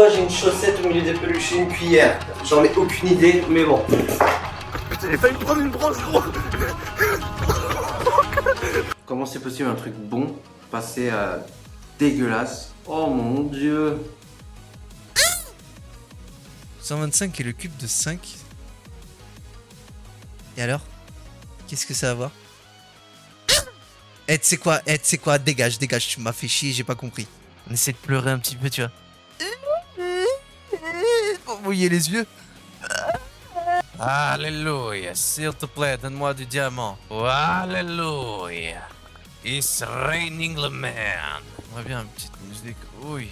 pourquoi j'ai une chaussette au milieu des peluches et une cuillère? J'en ai aucune idée, mais bon. Putain, j'ai failli me prendre une branche, gros. Comment c'est possible un truc bon passer à dégueulasse? Oh mon dieu. 125 est le cube de 5. Et alors? Qu'est-ce que ça va avoir? Eh, tu sais quoi? Dégage, tu m'as fait chier, j'ai pas compris. On essaie de pleurer un petit peu, tu vois. Pour mouiller les yeux. Alléluia, s'il te plaît, donne-moi du diamant. Alléluia. It's raining the man. On va bien une petite musique. Oui.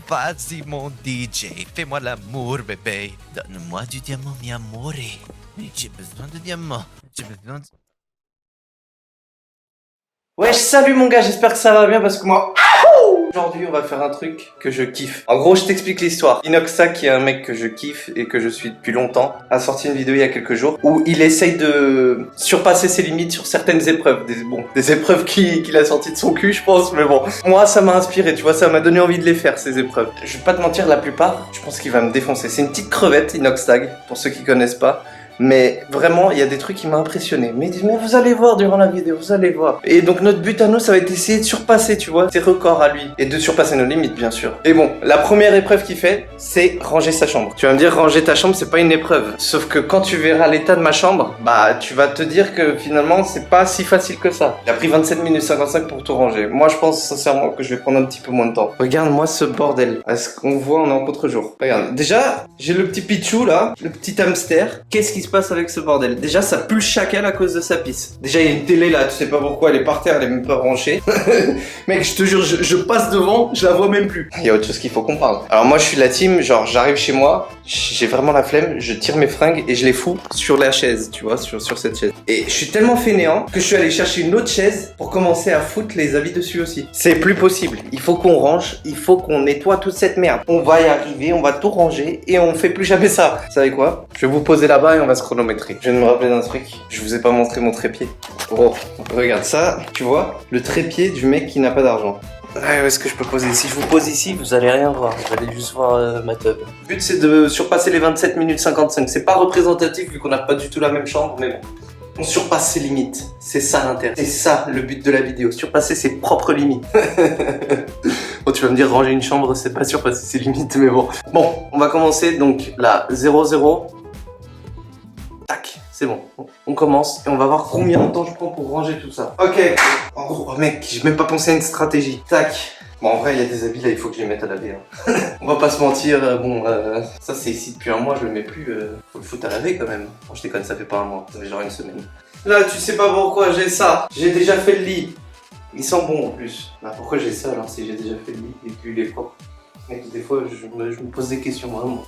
Vas-y mon DJ, fais-moi l'amour bébé. Donne-moi du diamant mi amore. J'ai besoin de diamants. J'ai besoin de... Ouais, salut mon gars, j'espère que ça va bien parce que moi... Aujourd'hui, on va faire un truc que je kiffe. En gros, je t'explique l'histoire. Inoxa, qui est un mec que je kiffe et que je suis depuis longtemps, a sorti une vidéo il y a quelques jours où il essaye de surpasser ses limites sur certaines épreuves. Des épreuves qu'il a sorties de son cul, je pense, mais bon. Moi, ça m'a inspiré, tu vois, ça m'a donné envie de les faire, ces épreuves. Je vais pas te mentir, la plupart, je pense qu'il va me défoncer. C'est une petite crevette, Inoxtag, pour ceux qui connaissent pas. Mais vraiment, il y a des trucs qui m'ont impressionné. Mais vous allez voir durant la vidéo, vous allez voir. Et donc notre but à nous, ça va être d'essayer de surpasser, tu vois, ses records à lui. Et de surpasser nos limites, bien sûr. Et bon, la première épreuve qu'il fait, c'est ranger sa chambre. Tu vas me dire, ranger ta chambre, c'est pas une épreuve. Sauf que quand tu verras l'état de ma chambre, bah tu vas te dire que finalement, c'est pas si facile que ça. Il a pris 27 minutes 55 pour tout ranger. Moi, je pense sincèrement que je vais prendre un petit peu moins de temps. Regarde-moi ce bordel. Est-ce qu'on voit, on est en contre-jour. Regarde, déjà, j'ai le petit Pichou là, le petit hamster. Qu'est-ce qui se passe avec ce bordel? Déjà, ça pue le chacal à cause de sa pisse. Déjà, il y a une télé là, tu sais pas pourquoi, elle est par terre, elle est même pas branchée. Mec, je te jure, je passe devant, je la vois même plus. Il y a autre chose qu'il faut qu'on parle. Alors moi, je suis la team, genre, j'arrive chez moi, j'ai vraiment la flemme, je tire mes fringues et je les fous sur la chaise, tu vois, sur cette chaise. Et je suis tellement fainéant que je suis allé chercher une autre chaise pour commencer à foutre les habits dessus aussi. C'est plus possible. Il faut qu'on range, il faut qu'on nettoie toute cette merde. On va y arriver, on va tout ranger et on fait plus jamais ça. Vous savez quoi? Je vais vous poser là-bas et on va se chronométrer. Je viens de me rappeler d'un truc. Je vous ai pas montré mon trépied. Oh, regarde ça, tu vois, le trépied du mec qui n'a pas d'argent. Ah, où est-ce que je peux poser? Si je vous pose ici, vous allez rien voir. Vous allez juste voir ma teub. Le but, c'est de surpasser les 27 minutes 55. C'est pas représentatif vu qu'on n'a pas du tout la même chambre, mais bon. On surpasse ses limites. C'est ça l'intérêt. C'est ça le but de la vidéo. Surpasser ses propres limites. Bon, tu vas me dire, ranger une chambre, c'est pas surpasser ses limites, mais bon. Bon, on va commencer donc là, 0-0. Tac, c'est bon. On commence et on va voir combien de temps je prends pour ranger tout ça. Ok. Oh mec, j'ai même pas pensé à une stratégie. Tac. Bon, en vrai, il y a des habits là, il faut que je les mette à laver. Hein. On va pas se mentir, ça c'est ici depuis un mois, je le mets plus. Faut le foutre à laver quand même. Bon, je déconne, ça fait pas un mois, ça fait genre une semaine. Là, tu sais pas pourquoi j'ai ça. J'ai déjà fait le lit. Il sent bon en plus. Bah, pourquoi j'ai ça alors si j'ai déjà fait le lit et puis il est propre? Mec, des fois, je me pose des questions vraiment.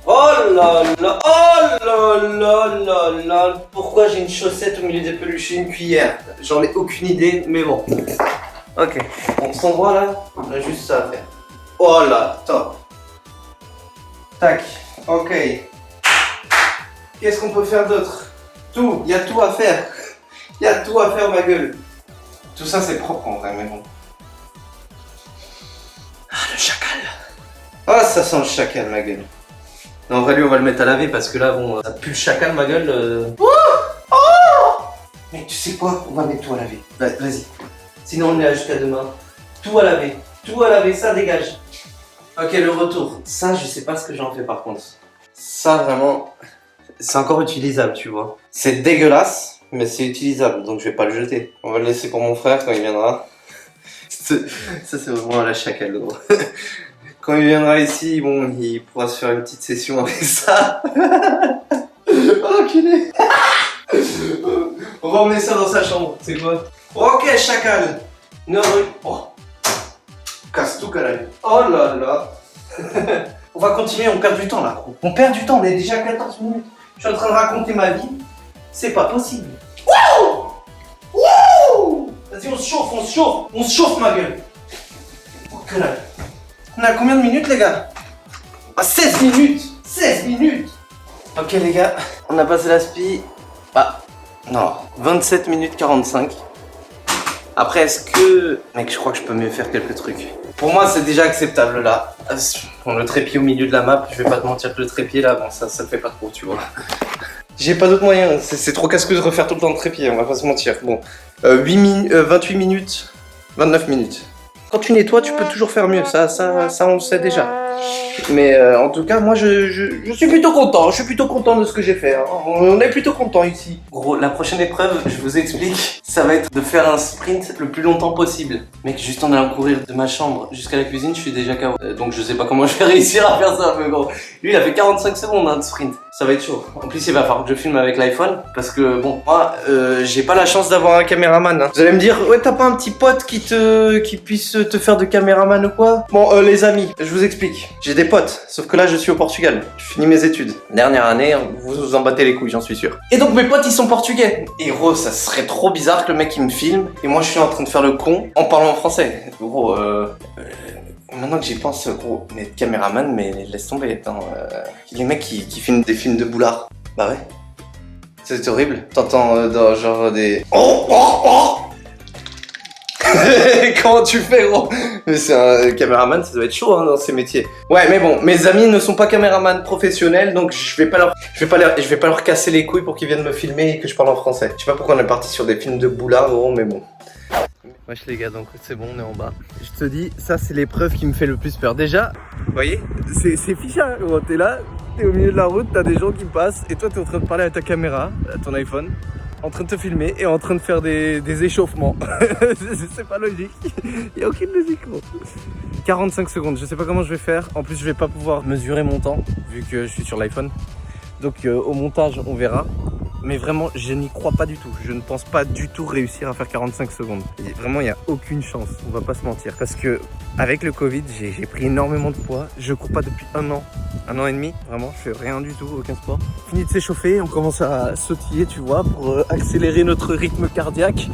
Oh là là, oh là là là là. Pourquoi j'ai une chaussette au milieu des peluches et une cuillère? J'en ai aucune idée, mais bon. Ok, bon, cet endroit là, on a juste ça à faire. Oh là, top. Tac, ok. Qu'est-ce qu'on peut faire d'autre? Tout, il y a tout à faire. Il y a tout à faire, ma gueule. Tout ça c'est propre en vrai, mais bon. Ah, le chacal. Ah, ça sent le chacal, ma gueule. Non, en vrai, lui, on va le mettre à laver parce que là, bon, ça pue le chacal, ma gueule. Oh, oh. Mais tu sais quoi? On va mettre tout à laver. Vas-y. Sinon, on est là jusqu'à demain. Tout à laver, ça dégage. Ok, le retour. Ça, je sais pas ce que j'en fais par contre. Ça, vraiment, c'est encore utilisable, tu vois. C'est dégueulasse, mais c'est utilisable, donc je vais pas le jeter. On va le laisser pour mon frère quand il viendra. Ça, c'est vraiment la chacal, gros. Quand il viendra ici, bon, il pourra se faire une petite session avec ça. Oh, enculé. On va emmener ça dans sa chambre, c'est quoi? Ok, chacal. Oh. Casse tout, carré. Oh là là. On va continuer, on perd du temps là, gros. On perd du temps, on est déjà à 14 minutes. Je suis en train de raconter ma vie. C'est pas possible. Wouh! Wouh! Vas-y, on se chauffe, ma gueule. Oh, que là. On est à combien de minutes, les gars? Ah, 16 minutes. 16 minutes. Ok, les gars, on a passé la spi. Ah, non, 27 minutes 45. Après, est-ce que... Mec, je crois que je peux mieux faire quelques trucs. Pour moi, c'est déjà acceptable là. Bon, le trépied au milieu de la map, je vais pas te mentir que le trépied là, bon, ça le fait pas trop, tu vois. J'ai pas d'autre moyen, c'est trop casse-cou de refaire tout le temps le trépied, on va pas se mentir. Bon, 28 minutes, 29 minutes. Quand tu nettoies, tu peux toujours faire mieux, ça on le sait déjà. Mais en tout cas, moi je suis plutôt content, de ce que j'ai fait. Hein. On est plutôt content ici. Gros, la prochaine épreuve, je vous explique, ça va être de faire un sprint le plus longtemps possible. Mec, juste en allant courir de ma chambre jusqu'à la cuisine, je suis déjà KO. Donc je sais pas comment je vais réussir à faire ça, mais gros. Lui, il a fait 45 secondes hein, de sprint. Ça va être chaud. En plus, il va falloir que je filme avec l'iPhone, parce que bon, moi, j'ai pas la chance d'avoir un caméraman. Hein. Vous allez me dire, ouais, t'as pas un petit pote qui puisse te faire de caméraman ou quoi? Bon, les amis, je vous explique. J'ai des potes, sauf que là, je suis au Portugal. Je finis mes études. Dernière année, vous vous en battez les couilles, j'en suis sûr. Et donc, mes potes, ils sont portugais. Et gros, ça serait trop bizarre que le mec, il me filme, et moi, je suis en train de faire le con en parlant français. Gros, maintenant que j'y pense, gros, mais caméraman, mais laisse tomber, attends, les mecs qui filment des films de boulard. Bah ouais. C'est horrible. T'entends dans genre des... Comment tu fais, gros? Mais c'est un caméraman, ça doit être chaud hein, dans ces métiers. Ouais, mais bon, mes amis ne sont pas caméramans professionnels, donc je vais pas leur casser les couilles pour qu'ils viennent me filmer et que je parle en français. Je sais pas pourquoi on est parti sur des films de boulard, gros, mais bon. Wesh les gars, donc c'est bon, on est en bas. Je te dis, ça c'est l'épreuve qui me fait le plus peur. Déjà, vous voyez, c'est fichard, gros. T'es là, t'es au milieu de la route, t'as des gens qui passent, et toi t'es en train de parler à ta caméra, à ton iPhone, en train de te filmer et en train de faire des échauffements. C'est pas logique. Il y a aucune logique, gros. 45 secondes, je sais pas comment je vais faire. En plus, je vais pas pouvoir mesurer mon temps, vu que je suis sur l'iPhone. Donc au montage, on verra. Mais vraiment, je n'y crois pas du tout. Je ne pense pas du tout réussir à faire 45 secondes. Et vraiment, il n'y a aucune chance. On va pas se mentir. Parce que avec le Covid, j'ai pris énormément de poids. Je cours pas depuis un an et demi. Vraiment, je fais rien du tout, aucun sport. Fini de s'échauffer, on commence à sautiller, tu vois, pour accélérer notre rythme cardiaque.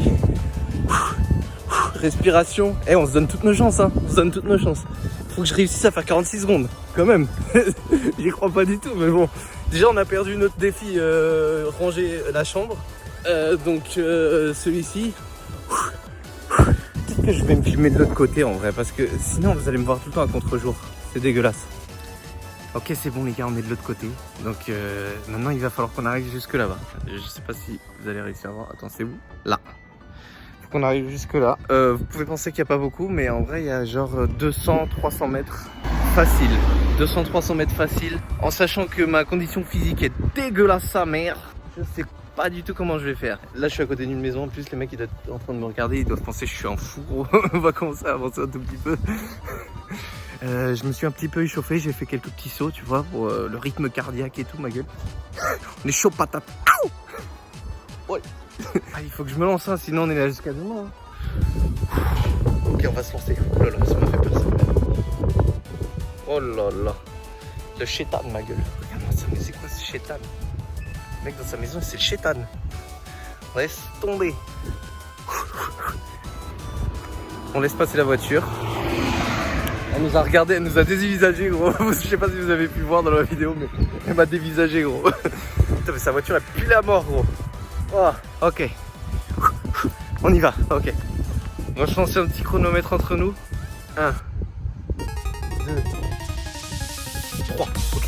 Respiration. Eh, on se donne toutes nos chances, hein. On se donne toutes nos chances. Faut que je réussisse à faire 46 secondes, quand même. J'y crois pas du tout, mais bon. Déjà, on a perdu notre défi ranger la chambre. Donc, celui-ci. Peut-être que je vais me filmer de l'autre côté en vrai, parce que sinon, vous allez me voir tout le temps à contre-jour. C'est dégueulasse. Ok, c'est bon, les gars, on est de l'autre côté. Donc, maintenant, il va falloir qu'on arrive jusque là-bas. Je sais pas si vous allez réussir à voir. Attends, c'est où? Là. Faut qu'on arrive jusque là. Vous pouvez penser qu'il n'y a pas beaucoup, mais en vrai, il y a genre 200-300 mètres. Facile, 200-300 mètres facile, en sachant que ma condition physique est dégueulasse sa mère. Je sais pas du tout comment je vais faire. Là je suis à côté d'une maison, en plus les mecs ils doivent être en train de me regarder, ils doivent penser que je suis un fou. On va commencer à avancer un tout petit peu. Je me suis un petit peu échauffé, j'ai fait quelques petits sauts, tu vois, pour le rythme cardiaque et tout, ma gueule. On est chaud patate. Ouais. Ah, il faut que je me lance, hein, sinon on est là jusqu'à demain. Ok, on va se lancer. Oh là là, ça m'a fait peur ça. Oh là là, le chétan, ma gueule. Regarde-moi ça, mais c'est quoi ce chétan? Le mec dans sa maison, c'est le chétan. Laisse tomber. On laisse passer la voiture. Elle nous a regardé, elle nous a dévisagé, gros. Je sais pas si vous avez pu voir dans la vidéo, mais elle m'a dévisagé, gros. Putain, mais sa voiture, elle pue la mort, gros. Oh, ok. On y va, ok. On va se lancer un petit chronomètre entre nous. 1, 2, 3, ok.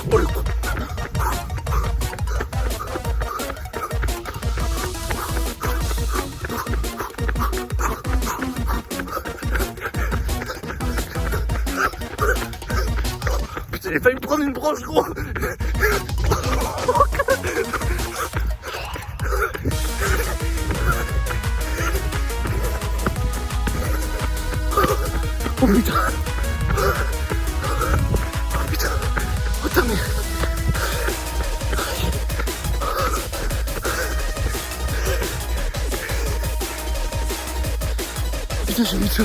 Oh le con. Putain, j'ai failli me prendre une branche, gros. Oh putain. Oh putain. Oh ta mère. Putain, j'ai mis ça.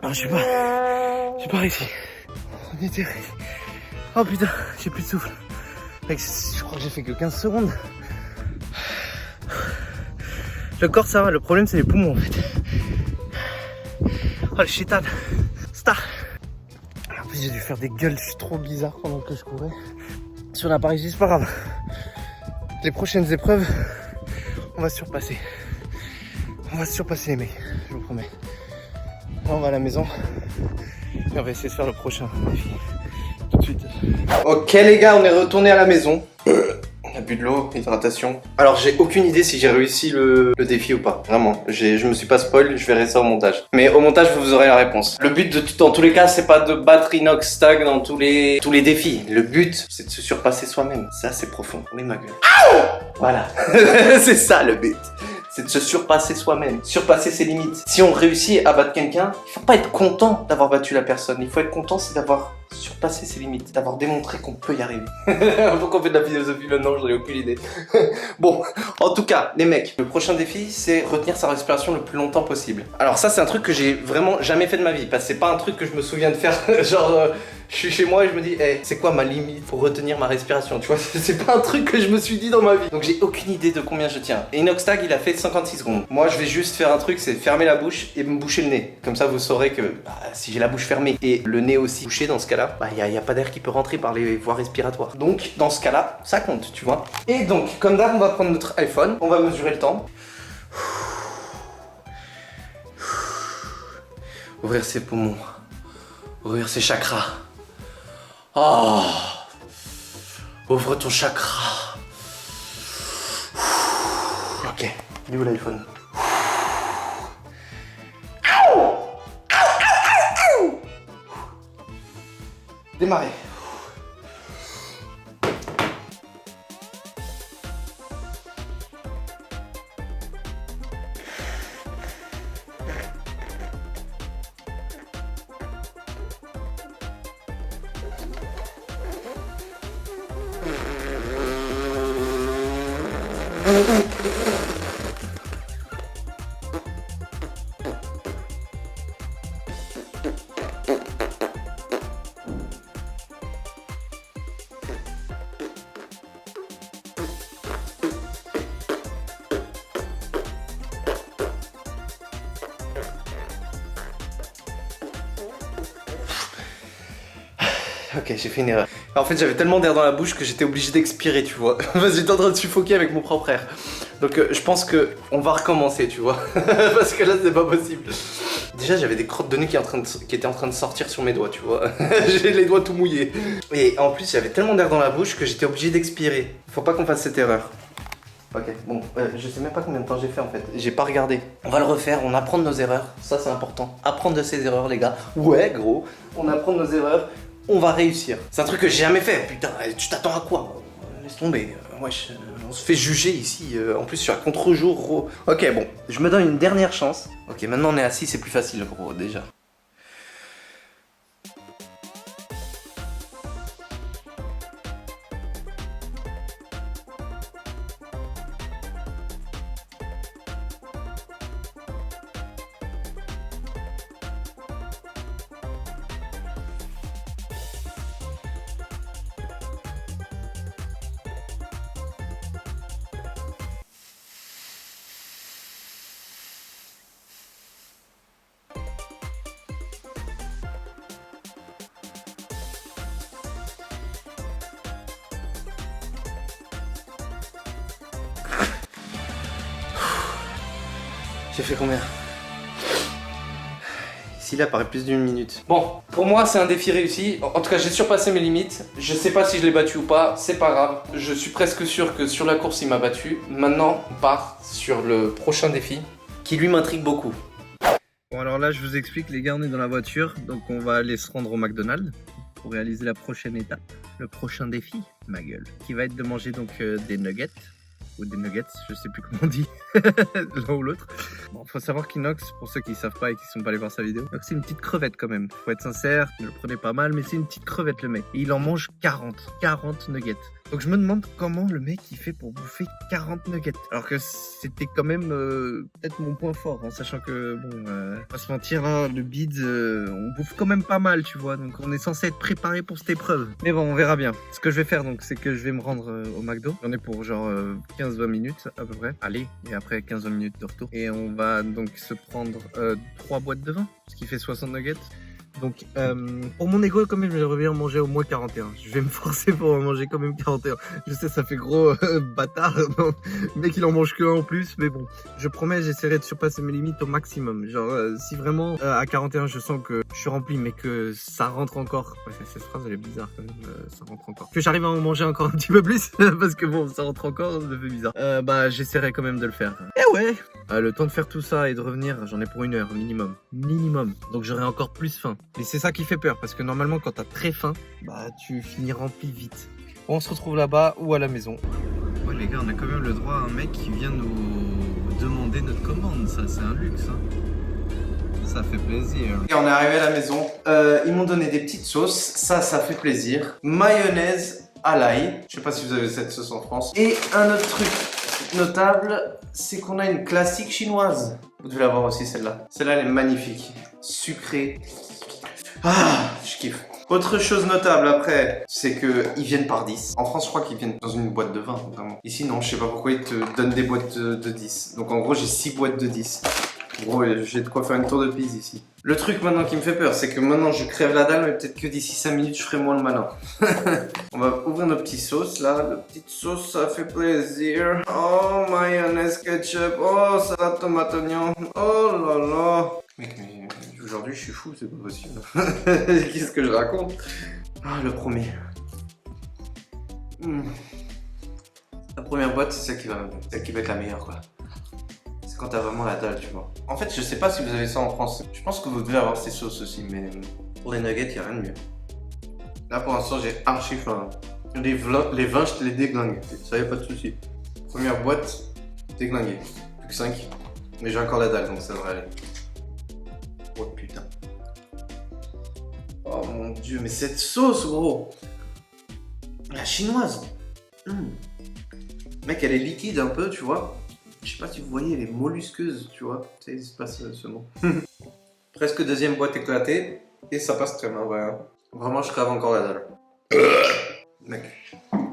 Ah, j'ai pas réussi. On était... Oh putain, j'ai plus de souffle. Mec, je crois que j'ai fait que 15 secondes. Le corps ça va, le problème c'est les poumons en fait. Oh le chétan. Star. En plus j'ai dû faire des gueules trop bizarres pendant que je courais. Sur l'appareil, c'est pas grave. Les prochaines épreuves, on va surpasser. On va surpasser les mecs, je vous promets. Là on va à la maison et on va essayer de faire le prochain défi. Tout de suite. Ok les gars, on est retourné à la maison. On a bu de l'eau, hydratation. Alors j'ai aucune idée si j'ai réussi le défi ou pas. Vraiment, je me suis pas spoil, je verrai ça au montage. Mais au montage vous aurez la réponse. Le but dans tous les cas c'est pas de battre Inox Tag dans tous les défis. Le but c'est de se surpasser soi-même. C'est assez profond. Oui ma gueule. Voilà. C'est ça le but. C'est de se surpasser soi-même, surpasser ses limites. Si on réussit à battre quelqu'un, il faut pas être content d'avoir battu la personne. Il faut être content, c'est d'avoir surpassé ses limites, d'avoir démontré qu'on peut y arriver. Pourquoi on fait de la philosophie maintenant? J'en ai aucune idée. Bon, en tout cas, les mecs, le prochain défi, c'est retenir sa respiration le plus longtemps possible. Alors ça, c'est un truc que j'ai vraiment jamais fait de ma vie, parce que c'est pas un truc que je me souviens de faire. Genre, je suis chez moi et je me dis, hey, c'est quoi ma limite pour retenir ma respiration? Tu vois, c'est pas un truc que je me suis dit dans ma vie. Donc j'ai aucune idée de combien je tiens. Et Inox Tag, il a fait 56 secondes. Moi, je vais juste faire un truc, c'est fermer la bouche et me boucher le nez. Comme ça, vous saurez que si j'ai la bouche fermée et le nez aussi bouché, dans ce cas-là, il n'y a pas d'air qui peut rentrer par les voies respiratoires. Donc, dans ce cas-là, ça compte, tu vois. Et donc, comme d'hab, on va prendre notre iPhone, on va mesurer le temps. Ouvrir ses poumons. Ouvrir ses chakras. Oh. Ouvre ton chakra. Ok, il est où l'iPhone? Démarrer. Ok, j'ai fait une erreur. En fait, j'avais tellement d'air dans la bouche que j'étais obligé d'expirer, tu vois. Parce que j'étais en train de suffoquer avec mon propre air. Donc, je pense que on va recommencer, tu vois. Parce que là, c'est pas possible. Déjà, j'avais des crottes de nez qui étaient en train de sortir sur mes doigts, tu vois. J'ai les doigts tout mouillés. Et en plus, j'avais tellement d'air dans la bouche que j'étais obligé d'expirer. Faut pas qu'on fasse cette erreur. Ok, bon, je sais même pas combien de temps j'ai fait en fait. J'ai pas regardé. On va le refaire, on apprend de nos erreurs. Ça, c'est important. Apprendre de ses erreurs, les gars. Ouais, gros. On apprend de nos erreurs. On va réussir. C'est un truc que j'ai jamais fait. Putain, tu t'attends à quoi? Laisse tomber. Wesh, on se fait juger ici. En plus, sur un contre-jour, gros. Ok, bon. Je me donne une dernière chance. Ok, maintenant on est assis, c'est plus facile, gros, déjà. J'ai fait combien? Ici, là, paraît plus d'une minute. Bon, pour moi, c'est un défi réussi. En tout cas, j'ai surpassé mes limites. Je sais pas si je l'ai battu ou pas. C'est pas grave. Je suis presque sûr que sur la course, il m'a battu. Maintenant, on part sur le prochain défi qui lui m'intrigue beaucoup. Bon, alors là, je vous explique, les gars, on est dans la voiture. Donc, on va aller se rendre au McDonald's pour réaliser la prochaine étape. Le prochain défi, ma gueule, qui va être de manger donc des nuggets. Ou des nuggets, je sais plus comment on dit, l'un ou l'autre. Bon, faut savoir qu'Inox, pour ceux qui savent pas et qui sont pas allés voir sa vidéo, c'est une petite crevette quand même. Faut être sincère, je le prenais pas mal, mais c'est une petite crevette le mec. Et il en mange 40 nuggets. Donc je me demande comment le mec il fait pour bouffer 40 nuggets. Alors que c'était quand même peut-être mon point fort, en sachant que, bon, pas se mentir là, le bide, on bouffe quand même pas mal, tu vois. Donc on est censé être préparé pour cette épreuve. Mais bon, on verra bien. Ce que je vais faire donc, c'est que je vais me rendre au McDo. J'en ai pour genre 15-20 minutes à peu près. Allez, et après 15-20 minutes de retour. Et on va donc se prendre 3 boîtes de vin, ce qui fait 60 nuggets. Donc, pour mon ego, quand même, j'aimerais bien manger au moins 41. Je vais me forcer pour en manger quand même 41. Je sais, ça fait gros bâtard. Non, le mec, il en mange que un en plus. Mais bon, je promets, j'essaierai de surpasser mes limites au maximum. Genre, si vraiment, à 41, je sens que je suis rempli, mais que ça rentre encore. Ouais, cette phrase, elle est bizarre quand même. Ça rentre encore. Que j'arrive à en manger encore un petit peu plus. Parce que bon, ça rentre encore, ça fait bizarre. Bah, j'essaierai quand même de le faire. Eh ouais! Le temps de faire tout ça et de revenir, j'en ai pour 1 heure minimum. Minimum. Donc j'aurai encore plus faim. Et c'est ça qui fait peur parce que normalement quand t'as très faim, bah tu finis rempli vite. On se retrouve là-bas ou à la maison. Ouais les gars, on a quand même le droit à un mec qui vient nous demander notre commande. Ça c'est un luxe. Hein. Ça fait plaisir. Et on est arrivé à la maison. Ils m'ont donné des petites sauces. Ça fait plaisir. Mayonnaise à l'ail. Je sais pas si vous avez cette sauce en France. Et un autre truc notable, c'est qu'on a une classique chinoise. Vous devez la voir aussi celle-là. Celle-là elle est magnifique. Sucrée. Ah, je kiffe. Autre chose notable après, c'est qu'ils viennent par 10. En France, je crois qu'ils viennent dans une boîte de 20, notamment. Ici, non, je sais pas pourquoi ils te donnent des boîtes de 10. Donc en gros, j'ai 6 boîtes de 10. En gros, j'ai de quoi faire une tour de pise ici. Le truc maintenant qui me fait peur, c'est que maintenant je crève la dalle, mais peut-être que d'ici 5 minutes, je ferai moins le malin. On va ouvrir nos petites sauces là. La petite sauce, ça fait plaisir. Oh, mayonnaise, ketchup. Oh, salade, tomate, oignon. Oh là là. Mec, mais aujourd'hui, je suis fou, c'est pas possible. Qu'est-ce que je raconte? Ah, le premier. La première boîte, c'est celle qui va être la meilleure, quoi. C'est quand t'as vraiment la dalle, tu vois. En fait, je sais pas si vous avez ça en France. Je pense que vous devez avoir ces sauces aussi, mais pour les nuggets, y a rien de mieux. Là, pour l'instant, j'ai archi faim. Les 20, je te les déglingue. Ça y a pas de souci. Première boîte, déglinguée. Plus que 5. Mais j'ai encore la dalle, donc ça devrait aller. Oh putain. Oh mon dieu, mais cette sauce, gros. La chinoise. Mec, elle est liquide un peu, tu vois. Je sais pas si vous voyez, elle est mollusqueuse, tu vois. Tu sais, il se passe ce mot. Presque deuxième boîte éclatée. Et ça passe très bien, ouais. Vraiment, je crève encore la dalle. Mec.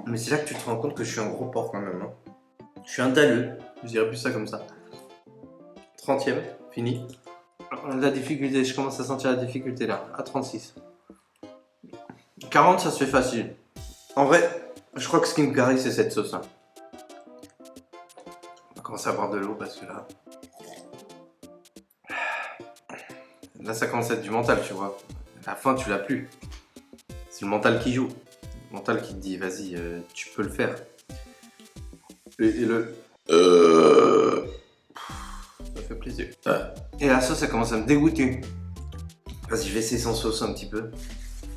Mais c'est là que tu te rends compte que je suis un gros porc quand même. Hein. Je suis un dalleux. Je dirais plus ça comme ça. 30e, fini. La difficulté, je commence à sentir la difficulté là. À 36. 40, ça se fait facile. En vrai, je crois que ce qui me guérit, c'est cette sauce là. On va commencer à boire de l'eau parce que là... Là, ça commence à être du mental, tu vois. À la fin, tu l'as plus. C'est le mental qui joue. Le mental qui te dit, vas-y, tu peux le faire. Et le... Ça fait plaisir. Et la sauce, ça commence à me dégoûter. Vas-y, je vais essayer sans sauce un petit peu.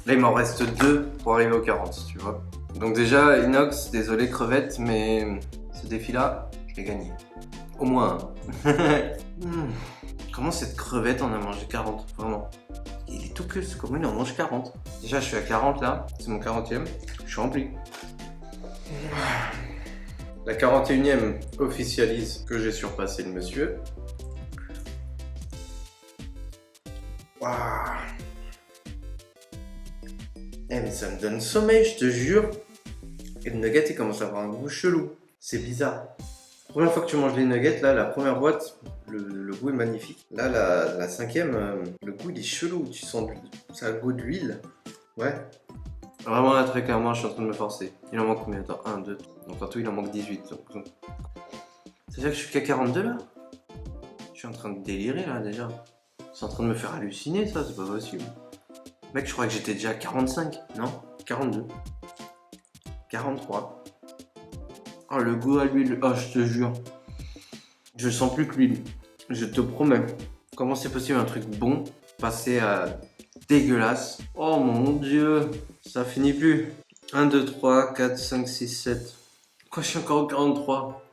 Là, il m'en reste 2 pour arriver aux 40, tu vois. Donc déjà, Inox, désolé crevette, mais ce défi-là, je l'ai gagné. Au moins. Comment cette crevette en a mangé 40, vraiment? Il est tout que ce comment il en mange 40. Déjà, je suis à 40 là, c'est mon 40e. Je suis rempli. La 41e officialise que j'ai surpassé le monsieur. Waouh. Eh mais ça me donne sommeil, je te jure. Et le nugget, il commence à avoir un goût chelou. C'est bizarre. Première fois que tu manges les nuggets, là, la première boîte, le goût est magnifique. Là, la 5e, le goût, il est chelou. Tu sens ça a le goût d'huile. Ouais. Vraiment, là, très clairement, je suis en train de me forcer. Il en manque combien? Attends, 1, 2, 3. Donc, en tout, il en manque 18. C'est-à-dire que je suis qu'à 42, là? Je suis en train de délirer, là, déjà. C'est en train de me faire halluciner, ça, c'est pas possible. Mec, je crois que j'étais déjà à 45. Non, 42. 43. Oh, le goût à l'huile. Oh, je te jure. Je sens plus que l'huile. Je te promets. Comment c'est possible un truc bon passer à dégueulasse? Oh mon dieu. Ça finit plus. 1, 2, 3, 4, 5, 6, 7. Quoi, je suis encore au 43?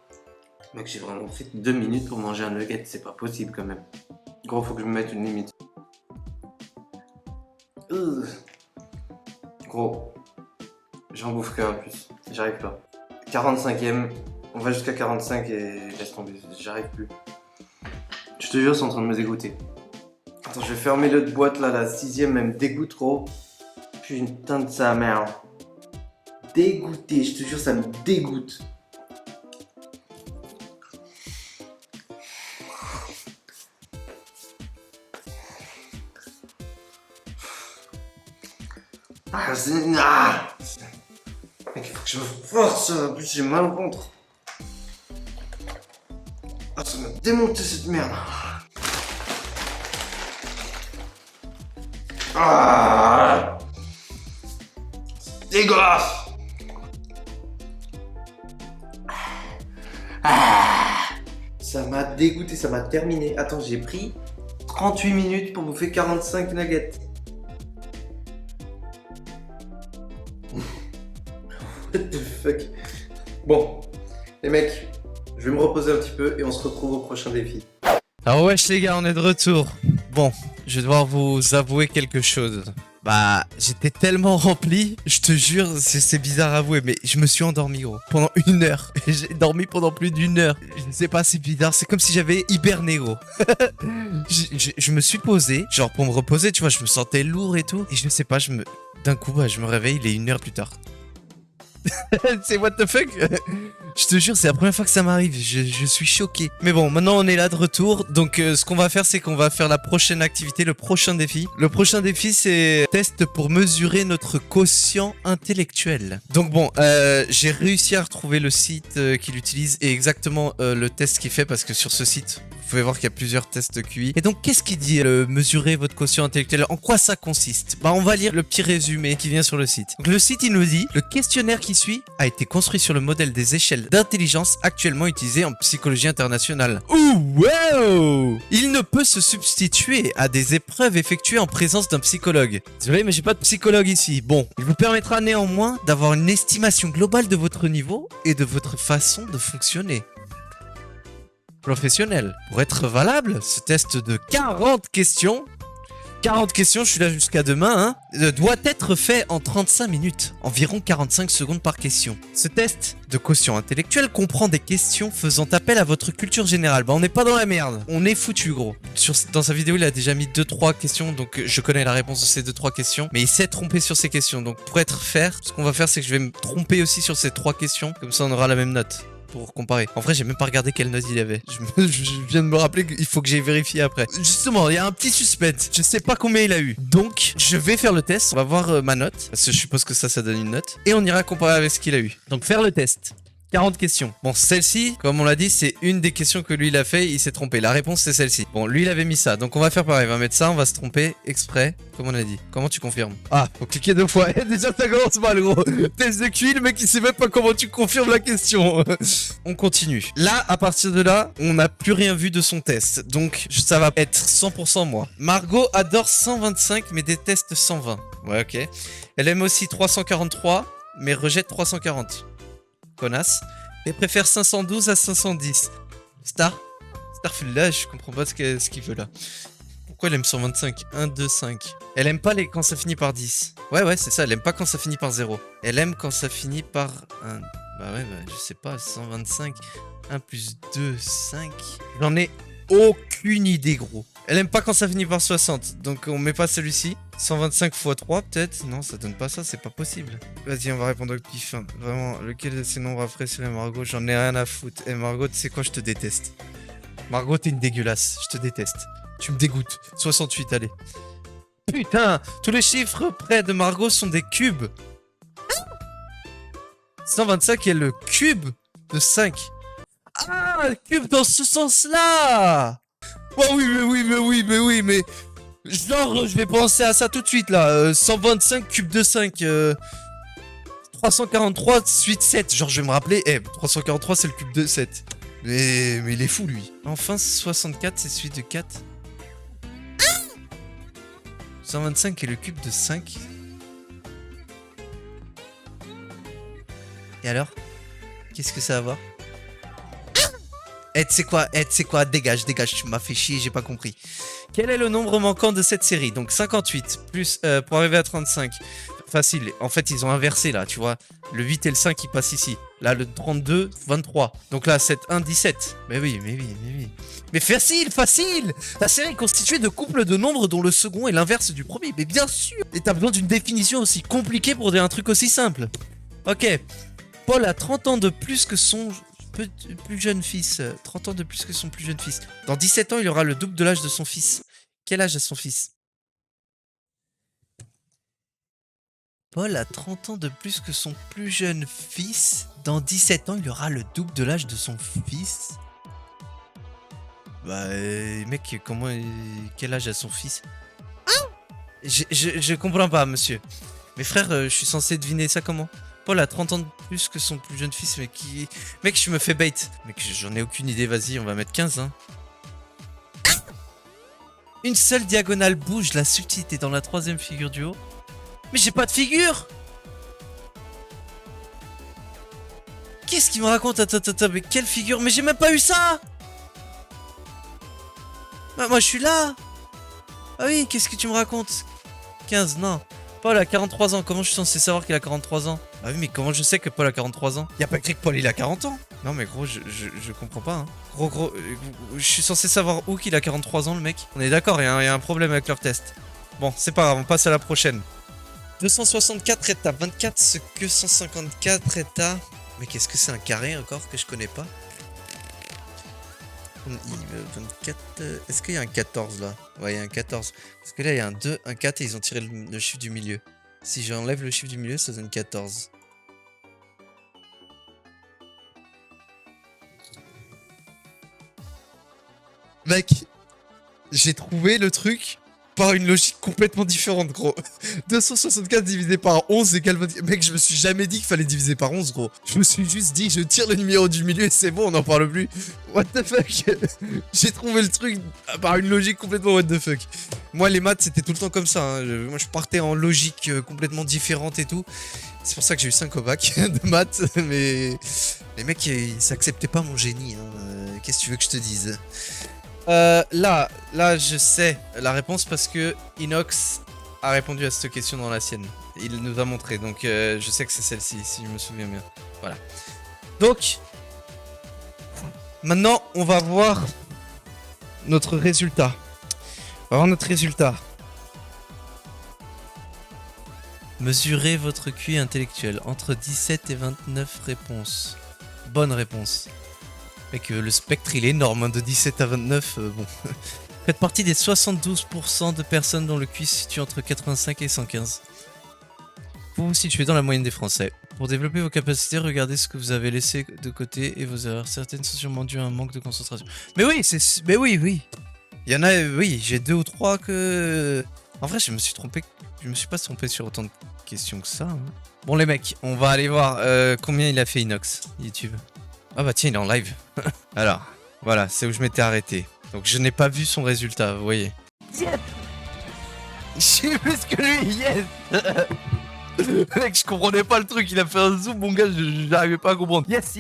Mec, j'ai vraiment fait 2 minutes pour manger un nugget. C'est pas possible quand même. Gros, faut que je me mette une limite. Gros. J'en bouffe qu'un plus. J'arrive pas. 45e. On va jusqu'à 45 et laisse tomber. J'arrive plus. Je te jure, c'est en train de me dégoûter. Attends, je vais fermer l'autre boîte là. La 6e, elle me dégoûte trop. Putain de sa mère. Dégoûté. Je te jure, ça me dégoûte. Ah, c'est... Ah, mec, il faut que je me force. En plus, j'ai mal au ventre. Ah, ça m'a démonté cette merde. Ah, c'est dégueulasse. Ah, ça m'a dégoûté, ça m'a terminé. Attends, j'ai pris 38 minutes pour bouffer 45 nuggets. What the fuck. Bon, les mecs, je vais me reposer un petit peu et on se retrouve au prochain défi. Alors wesh les gars, on est de retour. Bon, je vais devoir vous avouer quelque chose. Bah, j'étais tellement rempli, je te jure, c'est bizarre à avouer, mais je me suis endormi gros, pendant 1 heure. J'ai dormi pendant plus d'1 heure. Je ne sais pas, c'est bizarre, c'est comme si j'avais hiberné gros. je me suis posé, genre pour me reposer, tu vois, je me sentais lourd et tout. Et je sais pas, d'un coup, bah, je me réveille, il est 1 heure plus tard. C'est what the fuck. Je te jure, c'est la première fois que ça m'arrive. Je suis choqué. Mais bon, maintenant on est là de retour. Donc ce qu'on va faire, c'est qu'on va faire la prochaine activité, le prochain défi. Le prochain défi, c'est test pour mesurer notre quotient intellectuel. Donc bon, j'ai réussi à retrouver le site qu'il utilise et exactement le test qu'il fait parce que sur ce site, vous pouvez voir qu'il y a plusieurs tests QI. Et donc qu'est-ce qu'il dit mesurer votre quotient intellectuel? En quoi ça consiste? Bah on va lire le petit résumé qui vient sur le site. Donc le site il nous dit le questionnaire qui suit a été construit sur le modèle des échelles d'intelligence actuellement utilisées en psychologie internationale. Ouh wow! Il ne peut se substituer à des épreuves effectuées en présence d'un psychologue. Désolé mais j'ai pas de psychologue ici. Bon, il vous permettra néanmoins d'avoir une estimation globale de votre niveau et de votre façon de fonctionner. Professionnel. Pour être valable, ce test de 40 questions, je suis là jusqu'à demain, doit être fait en 35 minutes, environ 45 secondes par question. Ce test de quotient intellectuel comprend des questions faisant appel à votre culture générale. Bah on n'est pas dans la merde, on est foutu gros. Dans sa vidéo il a déjà mis 2-3 questions, donc je connais la réponse de ces 2-3 questions, mais il s'est trompé sur ces questions. Donc pour être fair, ce qu'on va faire c'est que je vais me tromper aussi sur ces 3 questions, comme ça on aura la même note. Pour comparer. En vrai, j'ai même pas regardé quelle note il avait. Je viens de me rappeler qu'il faut que j'aille vérifier après. Justement, il y a un petit suspense. Je sais pas combien il a eu. Donc, je vais faire le test. On va voir ma note. Parce que je suppose que ça donne une note. Et on ira comparer avec ce qu'il a eu. Donc, faire le test. 40 questions. Bon, celle-ci, comme on l'a dit, c'est une des questions que lui il a fait, il s'est trompé. La réponse c'est celle-ci. Bon, lui il avait mis ça, donc on va faire pareil, on va mettre ça, on va se tromper exprès, comme on a dit. Comment tu confirmes? Ah, faut cliquer 2 fois. Déjà ça commence mal gros. Test de QI, le mec il sait même pas comment tu confirmes la question. On continue. Là, à partir de là, on n'a plus rien vu de son test, donc ça va être 100% moi. Margot adore 125 mais déteste 120. Ouais, ok. Elle aime aussi 343 mais rejette 340. Connasse, et préfère 512 à 510. Starfield là, je comprends pas ce qu'il veut là. Pourquoi elle aime 125? 1, 2, 5. Elle aime pas quand ça finit par 10. Ouais, c'est ça, elle aime pas quand ça finit par 0. Elle aime quand ça finit par 1. Bah ouais, je sais pas, 125. 1 plus 2, 5. J'en ai aucune idée, gros. Elle aime pas quand ça finit par 60, donc on met pas celui-ci. 125 x 3 peut-être? Non, ça donne pas ça, c'est pas possible. Vas-y, on va répondre au pif. Vraiment, lequel de ces nombres a préféré Margot? J'en ai rien à foutre. Et Margot, tu sais quoi, je te déteste. Margot, t'es une dégueulasse, je te déteste. Tu me dégoûtes. 68, allez. Putain, tous les chiffres près de Margot sont des cubes. 125 est le cube de 5. Ah, cube dans ce sens-là. Oh oui, mais... Genre, je vais penser à ça tout de suite, là. 125 cube de 5. 343 suite 7. Genre, je vais me rappeler. 343, c'est le cube de 7. Mais il est fou, lui. Enfin, 64, c'est suite de 4. 125 est le cube de 5. Et alors? Qu'est-ce que ça va avoir? Tu sais quoi, dégage, tu m'as fait chier, j'ai pas compris. Quel est le nombre manquant de cette série? Donc 58, plus, pour arriver à 35. Facile, en fait ils ont inversé là, tu vois. Le 8 et le 5 ils passent ici. Là le 32, 23. Donc là 7, 1, 17. Mais oui. Mais facile. La série est constituée de couples de nombres dont le second est l'inverse du premier. Mais bien sûr. Et t'as besoin d'une définition aussi compliquée pour dire un truc aussi simple. Ok. Paul a 30 ans de plus que son... plus jeune fils, 30 ans de plus que son plus jeune fils. Dans 17 ans, il aura le double de l'âge de son fils. Quel âge a son fils? Paul a 30 ans de plus que son plus jeune fils. Dans 17 ans, il aura le double de l'âge de son fils. Bah, mec, quel âge a son fils? Je comprends pas, monsieur. Mes frères, je suis censé deviner ça comment? Paul a 30 ans de plus que son plus jeune fils, mais qui... Mec, je me fais bait. Mec, j'en ai aucune idée, vas-y, on va mettre 15, hein. Une seule diagonale bouge, la subtilité dans la troisième figure du haut. Mais j'ai pas de figure! Qu'est-ce qu'il me raconte? Attends, mais quelle figure? Mais j'ai même pas eu ça! Bah, moi, je suis là! Ah oui, qu'est-ce que tu me racontes? 15, non. Paul a 43 ans, comment je suis censé savoir qu'il a 43 ans? Ah oui, mais comment je sais que Paul a 43 ans? Y a pas écrit que Paul il a 40 ans? Non mais gros, je comprends pas, hein. Gros, je suis censé savoir où qu'il a 43 ans le mec? On est d'accord, y a un problème avec leur test. Bon, c'est pas grave, on passe à la prochaine. 264 états, 24 ce que 154 états. Mais qu'est-ce que c'est un carré encore que je connais pas? 24, est-ce qu'il y a un 14 là? Ouais, il y a un 14. Parce que là, il y a un 2, un 4 et ils ont tiré le chiffre du milieu. Si j'enlève le chiffre du milieu, ça donne 14. Mec, j'ai trouvé le truc par une logique complètement différente, gros. 264 divisé par 11 égale 20... Mec, je me suis jamais dit qu'il fallait diviser par 11, gros. Je me suis juste dit, je tire le numéro du milieu et c'est bon, on n'en parle plus. What the fuck? J'ai trouvé le truc par une logique complètement what the fuck. Moi, les maths, c'était tout le temps comme ça. Hein. Moi, je partais en logique complètement différente et tout. C'est pour ça que j'ai eu 5 au bac de maths. Mais les mecs, ils s'acceptaient pas mon génie. Hein. Qu'est-ce que tu veux que je te dise? Là, je sais la réponse parce que Inox a répondu à cette question dans la sienne. Il nous a montré, donc je sais que c'est celle-ci, si je me souviens bien. Voilà. Donc, maintenant, on va voir notre résultat. On va voir notre résultat. Mesurez votre QI intellectuel entre 17 et 29 réponses. Bonne réponse. Mec, le spectre il est énorme, hein, de 17 à 29, bon. Faites partie des 72% de personnes dont le QI se situe entre 85 et 115. Vous vous situez dans la moyenne des Français. Pour développer vos capacités, regardez ce que vous avez laissé de côté et vos erreurs. Certaines sont sûrement dues à un manque de concentration. Mais oui, mais oui. Il y en a, oui, j'ai 2 ou 3 que... En vrai, je me suis trompé. Je me suis pas trompé sur autant de questions que ça. Hein. Bon les mecs, on va aller voir combien il a fait Inox, YouTube. Ah bah tiens, il est en live. Alors, voilà, c'est où je m'étais arrêté. Donc je n'ai pas vu son résultat, vous voyez. Yes. J'ai plus que lui, yes. Mec, je comprenais pas le truc, il a fait un zoom, mon gars, j'arrivais pas à comprendre. Yes.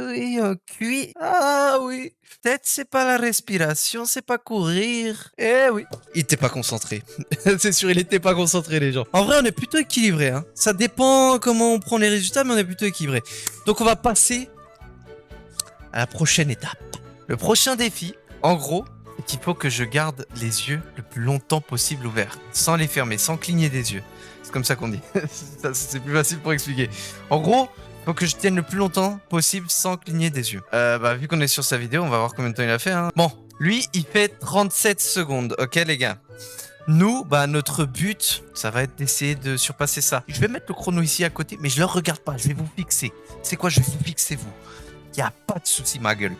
Oui, un QI. Ah oui. Peut-être c'est pas la respiration, c'est pas courir. Eh oui. Il était pas concentré. C'est sûr, il était pas concentré, les gens. En vrai, on est plutôt équilibré, hein. Ça dépend comment on prend les résultats, mais on est plutôt équilibré. Donc on va passer à la prochaine étape. Le prochain défi, en gros, c'est qu'il faut que je garde les yeux le plus longtemps possible ouverts, sans les fermer, sans cligner des yeux. C'est comme ça qu'on dit. C'est plus facile pour expliquer. En gros, il faut que je tienne le plus longtemps possible sans cligner des yeux. Vu qu'on est sur sa vidéo, on va voir combien de temps il a fait. Hein. Bon, lui, il fait 37 secondes. Ok, les gars. Nous, notre but, ça va être d'essayer de surpasser ça. Je vais mettre le chrono ici à côté, mais je ne le regarde pas. Je vais vous fixer. C'est quoi? Je vais vous fixer, vous. Il n'y a pas de souci, ma gueule.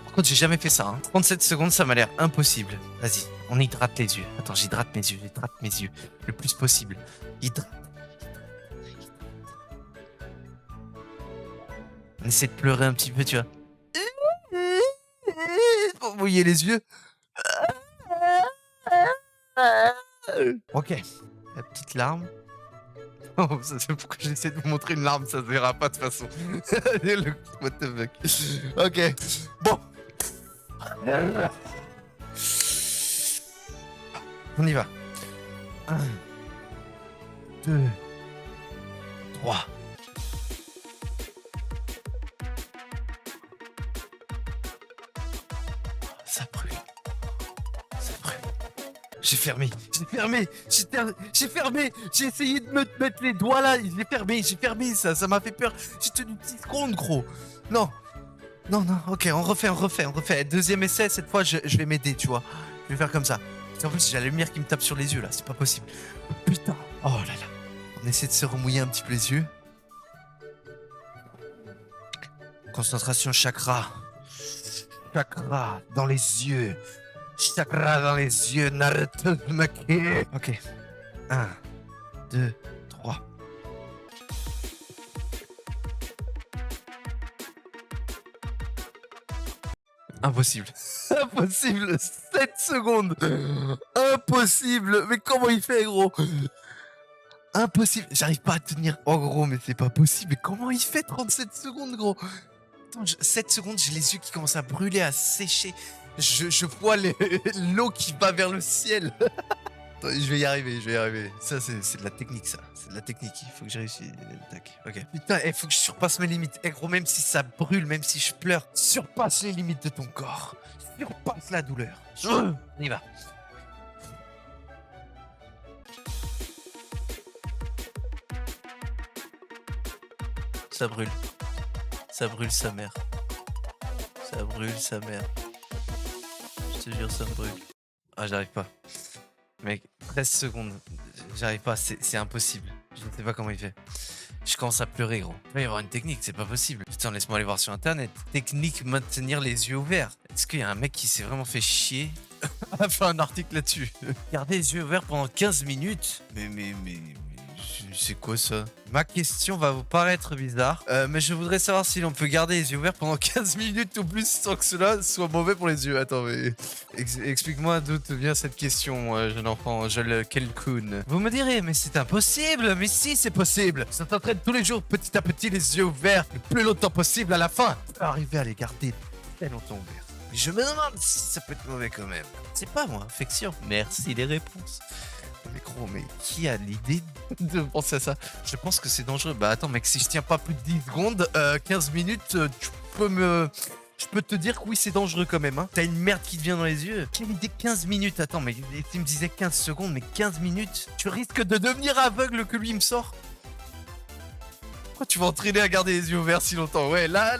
Par contre, j'ai jamais fait ça. Hein. 37 secondes, ça m'a l'air impossible. Vas-y, on hydrate les yeux. Attends, j'hydrate mes yeux le plus possible. Hydrate. On essaie de pleurer un petit peu, tu vois. Pour mouiller les yeux. Ok. La petite larme. Oh, ça c'est pourquoi j'essaie de vous montrer une larme, ça se verra pas de toute façon. What the fuck. Ok. Bon. On y va. 1, 2, 3. Ça brûle. J'ai fermé. J'ai essayé de me mettre les doigts là. J'ai fermé. Ça m'a fait peur. J'ai tenu 10 secondes, gros. Non. Ok, on refait. Deuxième essai, cette fois, je vais m'aider, tu vois. Je vais faire comme ça. En plus, j'ai la lumière qui me tape sur les yeux là, c'est pas possible. Putain. Oh là là. On essaie de se remouiller un petit peu les yeux. Concentration chakra. Chakra dans les yeux. Chakra dans les yeux. Naruto Uzumaki. Ok. 1, 2, 3. Impossible. Impossible. 7 secondes. Impossible. Mais comment il fait, gros? Impossible. J'arrive pas à tenir. Oh, gros, mais c'est pas possible. Mais comment il fait 37 secondes, gros? Attends, 7 secondes, j'ai les yeux qui commencent à brûler, à sécher. Je vois l'eau qui va vers le ciel. Attends, je vais y arriver, je vais y arriver. Ça, c'est de la technique, ça. C'est de la technique. Il faut que je réussisse. Tac. Ok. Putain, il faut que je surpasse mes limites. Eh, gros, même si ça brûle, même si je pleure, surpasse les limites de ton corps. Surpasse la douleur. On y va. Ça brûle. Ça brûle sa mère. Ça brûle sa mère. Je te jure, ça me brûle. Ah, j'arrive pas. Mec, 13 secondes. J'arrive pas, c'est impossible. Je ne sais pas comment il fait. Je commence à pleurer, gros. Il va y avoir une technique, c'est pas possible. Putain, laisse-moi aller voir sur internet. Technique maintenir les yeux ouverts. Est-ce qu'il y a un mec qui s'est vraiment fait chier à faire un article là-dessus? Garder les yeux ouverts pendant 15 minutes? Mais c'est quoi ça? Ma question va vous paraître bizarre, mais je voudrais savoir si l'on peut garder les yeux ouverts pendant 15 minutes ou plus sans que cela soit mauvais pour les yeux. Attends, mais explique-moi d'où te vient cette question, jeune enfant, Joel Kelkun. Vous me direz, mais c'est impossible. Mais si, c'est possible. Ça t'entraîne tous les jours, petit à petit, les yeux ouverts, le plus longtemps possible à la fin. Arriver à les garder très longtemps ouverts. Mais je me demande si ça peut être mauvais quand même. C'est pas moi, affection. Merci les réponses. Mais gros, mais qui a l'idée de penser à ça? Je pense que c'est dangereux. Bah attends mec, si je tiens pas plus de 10 secondes, 15 minutes, tu peux me... Je peux te dire que oui, c'est dangereux quand même. Hein. T'as une merde qui te vient dans les yeux. Quelle idée, 15 minutes? Attends, mais tu me disais 15 secondes, mais 15 minutes? Tu risques de devenir aveugle que lui il me sort. Pourquoi tu vas entraîner à garder les yeux ouverts si longtemps? Ouais, là,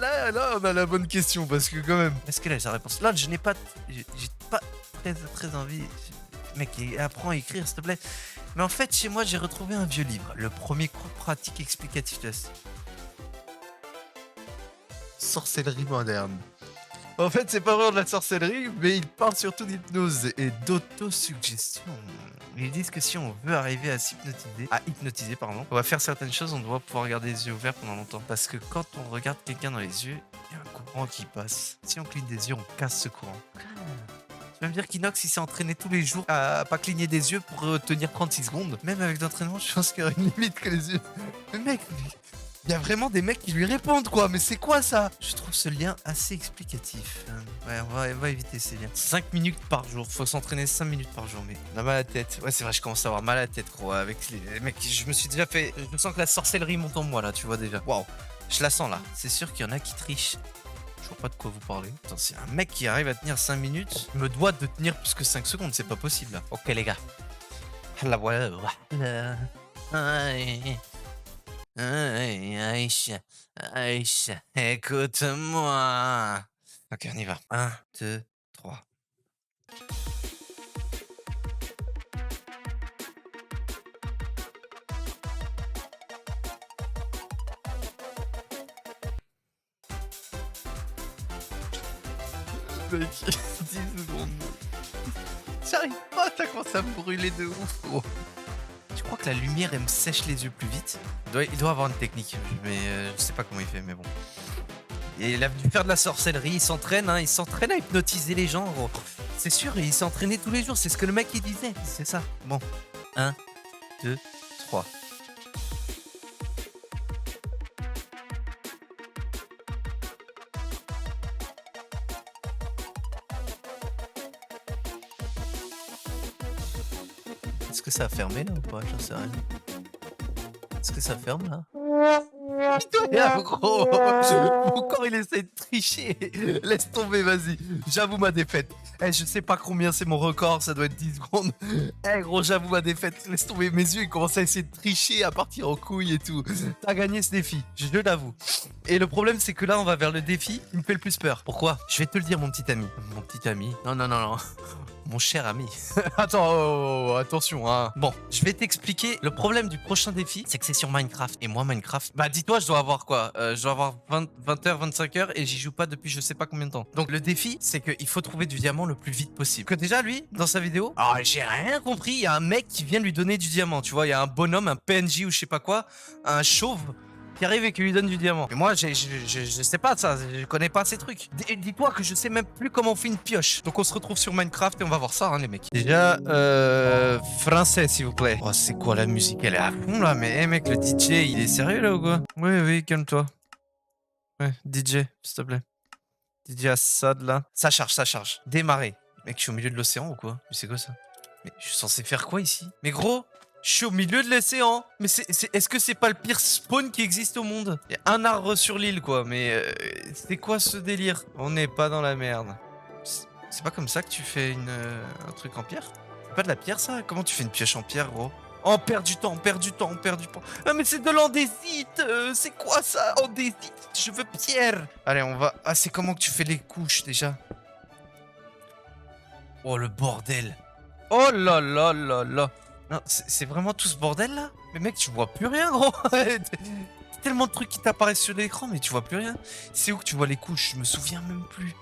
on a la bonne question, parce que quand même... Est-ce qu'elle a sa réponse? Là, je n'ai pas... J'ai pas très envie... Mec, apprends à écrire, s'il te plaît. Mais en fait, chez moi, j'ai retrouvé un vieux livre. Le premier cours pratique explicatif de la sorcellerie moderne. En fait, c'est pas vraiment de la sorcellerie, mais il parle surtout d'hypnose et d'autosuggestion. Ils disent que si on veut arriver à hypnotiser, on va faire certaines choses, on doit pouvoir garder les yeux ouverts pendant longtemps. Parce que quand on regarde quelqu'un dans les yeux, il y a un courant qui passe. Si on cligne des yeux, on casse ce courant. Tu vas me dire qu'Inox il s'est entraîné tous les jours à pas cligner des yeux pour tenir 36 secondes. Même avec l'entraînement, je pense qu'il y aurait une limite que les yeux. Mais mec, il y a vraiment des mecs qui lui répondent quoi. Mais c'est quoi ça? Je trouve ce lien assez explicatif. Ouais, on va éviter ces liens. 5 minutes par jour. Faut s'entraîner 5 minutes par jour, mais on a mal à la tête. Ouais, c'est vrai, je commence à avoir mal à la tête, gros. Avec les mecs, je me suis déjà fait. Je sens que la sorcellerie monte en moi là, tu vois déjà. Waouh, je la sens là. C'est sûr qu'il y en a qui trichent. Je vois pas de quoi vous parlez. Attends, c'est un mec qui arrive à tenir 5 minutes. Il me doit de tenir plus que 5 secondes, c'est pas possible là. Ok les gars. La voilà. Aïcha, écoute-moi. Ok, on y va. 1, 2, 3. Mec, 10 secondes. J'arrive pas, ça commence à me brûler de ouf, gros. Je crois que la lumière, elle me sèche les yeux plus vite. Il doit avoir une technique, mais je sais pas comment il fait, mais bon. Et il a dû faire de la sorcellerie, il s'entraîne à hypnotiser les gens, gros. C'est sûr, il s'est entraîné tous les jours, c'est ce que le mec il disait, c'est ça. Bon, 1, 2, 3. Est-ce que ça a fermé là ou pas? J'en sais rien. Est-ce que ça ferme là? Putain, gros! Mon corps il essaie de tricher! Laisse tomber, vas-y! J'avoue ma défaite! Je sais pas combien c'est mon record, ça doit être 10 secondes! Gros, j'avoue ma défaite! Laisse tomber, mes yeux ils commencent à essayer de tricher, à partir en couille et tout! T'as gagné ce défi, je l'avoue! Et le problème, c'est que là, on va vers le défi qui me fait le plus peur. Pourquoi? Je vais te le dire, mon petit ami. Mon petit ami. Non, non, non, non. Mon cher ami. Attends, attention, hein. Bon, je vais t'expliquer. Le problème du prochain défi, c'est que c'est sur Minecraft. Et moi, Minecraft, bah dis-toi, je dois avoir quoi? Je dois avoir 20h, 25h et j'y joue pas depuis je sais pas combien de temps. Donc le défi, c'est qu'il faut trouver du diamant le plus vite possible. Que déjà, lui, dans sa vidéo, alors j'ai rien compris. Il y a un mec qui vient lui donner du diamant. Tu vois, il y a un bonhomme, un PNJ ou je sais pas quoi, un chauve qui arrive et qui lui donne du diamant. Mais moi, je sais pas ça, je connais pas ces trucs. Dis-toi que je sais même plus comment on fait une pioche. Donc on se retrouve sur Minecraft et on va voir ça, hein, les mecs. Déjà, français, s'il vous plaît. Oh, c'est quoi la musique? Elle est à fond, là. Mais, hey, mec, le DJ, il est sérieux, là, ou quoi? Oui, oui, calme-toi. Ouais, DJ, s'il te plaît. DJ Assad, là. Ça charge, ça charge. Démarrer. Mec, je suis au milieu de l'océan ou quoi? Mais c'est quoi ça? Mais je suis censé faire quoi ici? Mais gros, je suis au milieu de l'océan. Mais est-ce que c'est pas le pire spawn qui existe au monde? Il y a un arbre sur l'île, quoi. Mais c'est quoi ce délire? On n'est pas dans la merde. C'est pas comme ça que tu fais un truc en pierre? C'est pas de la pierre, ça? Comment tu fais une pioche en pierre, gros? Oh, on perd du temps, on perd du temps, on perd du temps. Ah, mais c'est de l'andésite. C'est quoi ça? Andésite. Je veux pierre. Allez, on va... Ah, c'est comment que tu fais les couches, déjà? Oh, le bordel. Oh là là là là. Non, c'est vraiment tout ce bordel là? Mais mec, tu vois plus rien, gros. Tellement de trucs qui t'apparaissent sur l'écran, mais tu vois plus rien. C'est où que tu vois les couches? Je me souviens même plus.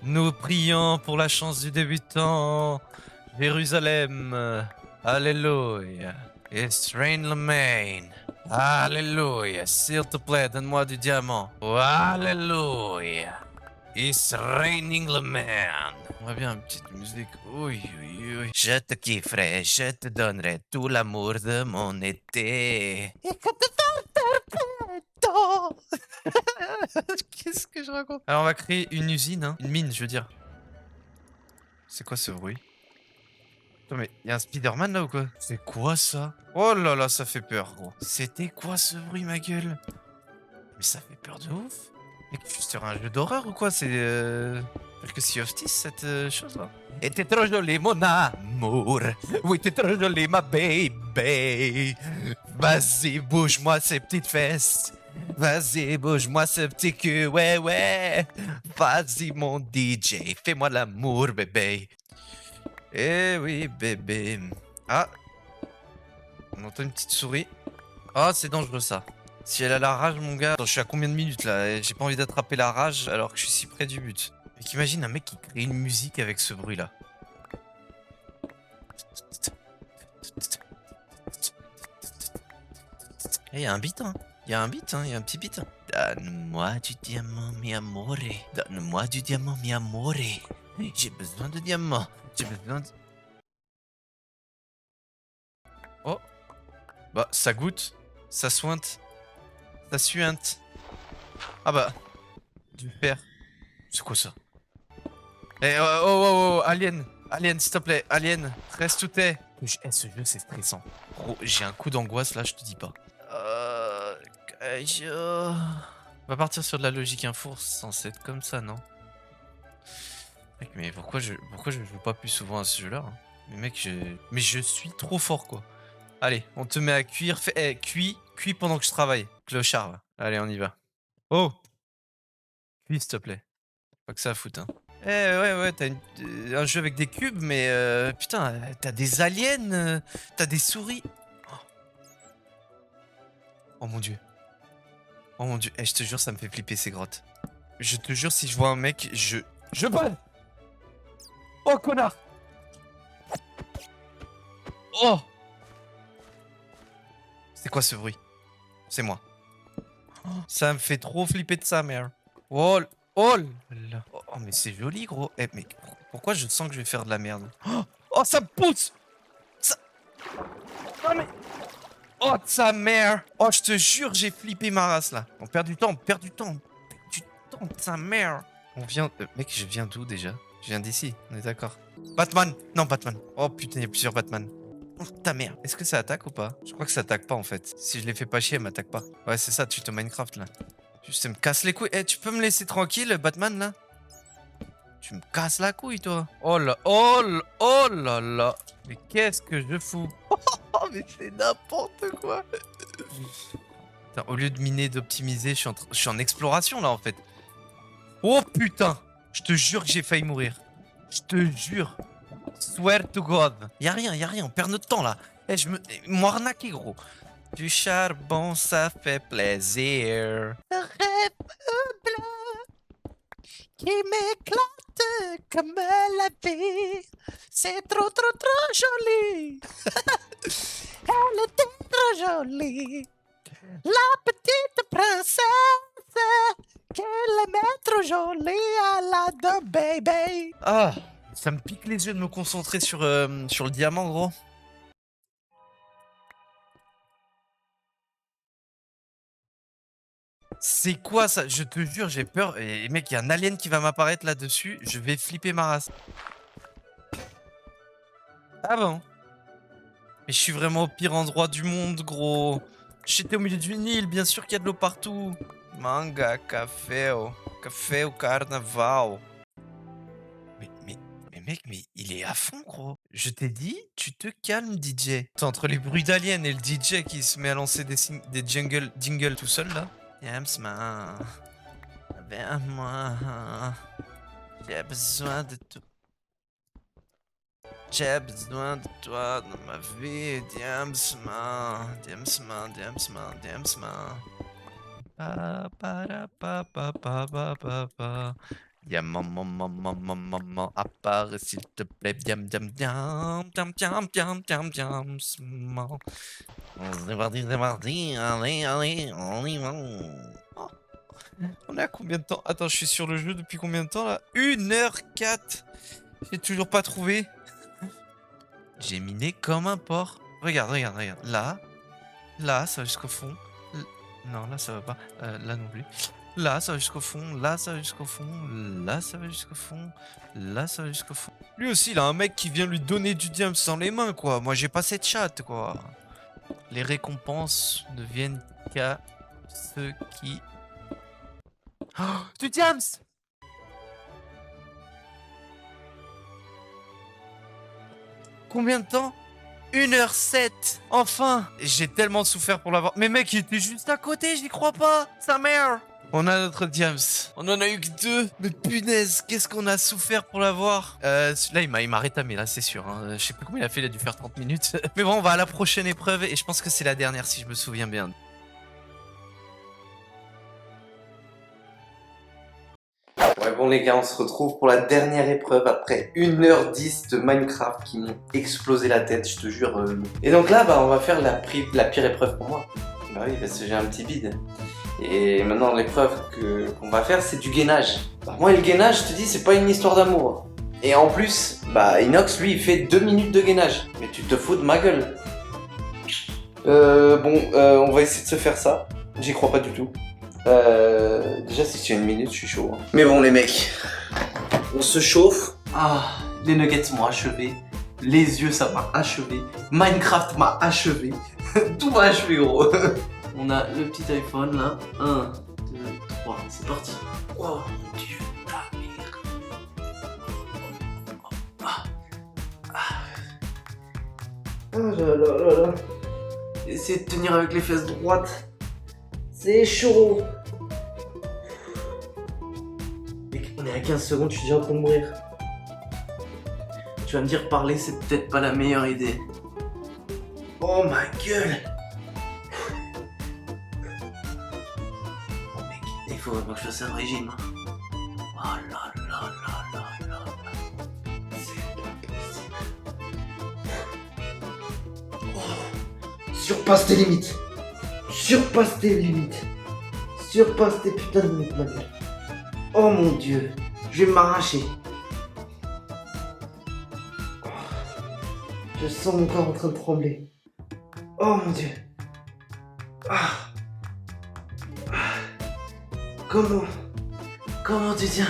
Nous prions pour la chance du débutant. Jérusalem. Alléluia. It's rain le main. Alléluia. S'il te plaît, donne-moi du diamant. Oh, alléluia. It's raining le man. On va bien une petite musique. Oui, oui, oui. Je te kifferai, je te donnerai tout l'amour de mon été. Qu'est-ce que je raconte? Alors on va créer une usine, hein. Une mine, je veux dire. C'est quoi ce bruit? Attends, mais il y a un Spider-Man là ou quoi? C'est quoi ça? Oh là là, ça fait peur, gros. C'était quoi ce bruit, ma gueule? Mais ça fait peur de ouf. Mec, je suis sur un jeu d'horreur ou quoi? C'est que Sea of Thieves, cette chose-là. Et t'es trop jolie, mon amour. Oui, t'es trop jolie, ma baby. Vas-y, bouge-moi ces petites fesses. Vas-y, bouge-moi ce petit cul, ouais, ouais. Vas-y, mon DJ, fais-moi l'amour, bébé. Eh oui, bébé. Ah, on entend une petite souris. Ah, c'est dangereux, ça. Si elle a la rage, mon gars... Attends, je suis à combien de minutes, là? J'ai pas envie d'attraper la rage alors que je suis si près du but. Mais qu'imagine un mec qui crée une musique avec ce bruit-là. Eh, y a un beat, hein. Y a un beat, hein. Y a un petit beat. Donne-moi du diamant, mi amore. Donne-moi du diamant, mi amore. J'ai besoin de diamants. J'ai besoin de... Oh. Bah, ça goûte. Ça sointe. Ça suinte. Ah bah. Du fer. C'est quoi ça? Eh, oh, oh, oh, oh, Alien. Alien, s'il te plaît. Alien, reste où t'es. Eh, ce jeu, c'est stressant. Gros, j'ai un coup d'angoisse, là, je te dis pas. On va partir sur de la logique infour, c'est censé être comme ça, non? Mec, mais pourquoi je joue pas plus souvent à ce jeu-là, hein? Mais mec, mais je suis trop fort, quoi. Allez, on te met à cuire. Cuis pendant que je travaille. Clochard, là. Allez, on y va. Oh! Cuis, s'il te plaît. Pas que ça à foutre, hein. Eh, ouais, t'as un jeu avec des cubes, mais putain, t'as des aliens, t'as des souris. Oh mon dieu. Oh mon dieu. Eh, je te jure, ça me fait flipper ces grottes. Je te jure, si je vois un mec, je balle! Oh, connard! Oh! C'est quoi ce bruit? C'est moi. Oh, ça me fait trop flipper de sa mère. Oh, oh là. Oh, mais c'est joli, gros. Eh, mais pourquoi je sens que je vais faire de la merde? Oh, ça me pousse! Ça... Oh, mais... Oh, sa mère! Oh, je te jure, j'ai flippé ma race, là. On perd du temps, on perd du temps. On perd du temps, sa mère. On vient... mec, je viens d'où, déjà? Je viens d'ici, on est d'accord. Batman! Non, Batman. Oh, putain, il y a plusieurs Batman. Oh, ta mère. Est-ce que ça attaque ou pas? Je crois que ça attaque pas, en fait. Si je les fais pas chier, elle m'attaque pas. Ouais, c'est ça, tu te Minecraft, là. Juste, elle me casse les couilles. Eh, tu peux me laisser tranquille, Batman, là? Tu me casses la couille, toi. Oh là, oh là, oh là là. Mais qu'est-ce que je fous? Oh, mais c'est n'importe quoi. Putain, au lieu de miner, d'optimiser, je suis en exploration là en fait. Oh putain! Je te jure que j'ai failli mourir. Je te jure. Swear to God. Y'a rien, on perd notre temps là. Eh, moi arnaqué gros. Du charbon, ça fait plaisir. Le rêve bleu qui m'éclate comme la vie. C'est trop joli. Elle était trop jolie. La petite princesse qu'elle aimait trop jolie à la de baby. Ah, ça me pique les yeux de me concentrer sur le diamant, gros. C'est quoi ça? Je te jure, j'ai peur. Et mec, il y a un alien qui va m'apparaître là-dessus. Je vais flipper ma race. Ah bon? Mais je suis vraiment au pire endroit du monde, gros. J'étais au milieu d'une île, bien sûr qu'il y a de l'eau partout. Manga, café au carnaval. Mais mec, mais il est à fond, gros. Je t'ai dit, tu te calmes, DJ. T'es entre les bruits d'aliens et le DJ qui se met à lancer des jingles tout seul, là. Yamsman, vers moi. J'ai besoin de toi. J'ai besoin de toi dans ma vie, Diamsman. Pa pa pa pa pa pa pa pa. Maman, apparaît s'il te plaît, diam. C'est parti, allez, on y va. Oh. On est à combien de temps? Attends, je suis sur le jeu depuis combien de temps là? 1h04. J'ai toujours pas trouvé. J'ai miné comme un porc. Regarde. Là, ça va jusqu'au fond. Non, là, ça va pas. Là non plus. Là, ça va jusqu'au fond. Là, ça va jusqu'au fond. Là, ça va jusqu'au fond. Là, ça va jusqu'au fond. Lui aussi, il a un mec qui vient lui donner du diamant sans les mains, quoi. Moi, j'ai pas cette chatte, quoi. Les récompenses ne viennent qu'à ceux qui... Oh, du diams! Combien de temps? 1h07. Enfin! J'ai tellement souffert pour l'avoir. Mais mec, il était juste à côté, j'y crois pas. Sa mère! On a notre diams. On en a eu que 2. Mais punaise, qu'est-ce qu'on a souffert pour l'avoir. Celui-là, il m'a rétamé, là, c'est sûr. Hein. Je sais plus combien il a fait, il a dû faire 30 minutes. Mais bon, on va à la prochaine épreuve. Et je pense que c'est la dernière, si je me souviens bien. Ouais, bon les gars, on se retrouve pour la dernière épreuve après 1h10 de Minecraft qui m'ont explosé la tête, je te jure. Et donc là, bah, on va faire la pire épreuve pour moi. Bah oui, parce que j'ai un petit bide. Et maintenant, l'épreuve qu'on va faire, c'est du gainage. Bah, moi, le gainage, je te dis, c'est pas une histoire d'amour. Et en plus, bah, Inox, lui, il fait 2 minutes de gainage. Mais tu te fous de ma gueule. On va essayer de se faire ça. J'y crois pas du tout. Déjà, si c'est 1 minute, je suis chaud. Hein. Mais bon, les mecs, on se chauffe. Ah, les nuggets m'ont achevé. Les yeux, ça m'a achevé. Minecraft m'a achevé. Tout m'a achevé, gros. On a le petit iPhone là. 1, 2, 3, c'est parti. Oh mon dieu, ta mère. Oh là. Essayez de tenir avec les fesses droites. C'est chaud. Mec, on est à 15 secondes, je suis déjà en train de mourir. Tu vas me dire parler, c'est peut-être pas la meilleure idée. Oh ma gueule. Oh mec, il faut vraiment que je fasse un régime. Oh là. C'est pas possible. Oh. Surpasse tes limites. Surpasse tes limites. Surpasse tes putains de limites, ma gueule. Oh mon dieu. Je vais m'arracher. Oh. Je sens mon corps en train de trembler. Oh mon dieu. Comment tu tiens?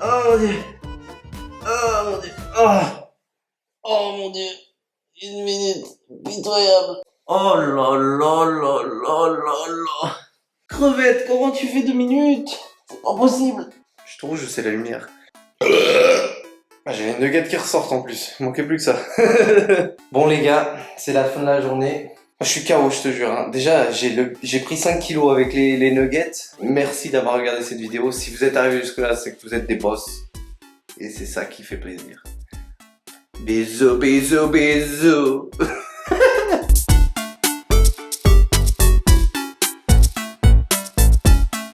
Oh mon dieu. Oh mon dieu. 1 minute. Pitoyable. Oh là. Crevette, comment tu fais 2 minutes? C'est pas possible. Je trouve, je sais la lumière. J'ai les nuggets qui ressortent en plus. Il manquait plus que ça. Bon les gars, c'est la fin de la journée. Je suis KO, je te jure. Hein. Déjà, j'ai pris 5 kilos avec les nuggets. Merci d'avoir regardé cette vidéo. Si vous êtes arrivé jusque-là, c'est que vous êtes des boss. Et c'est ça qui fait plaisir. Bisous, bisous, bisous.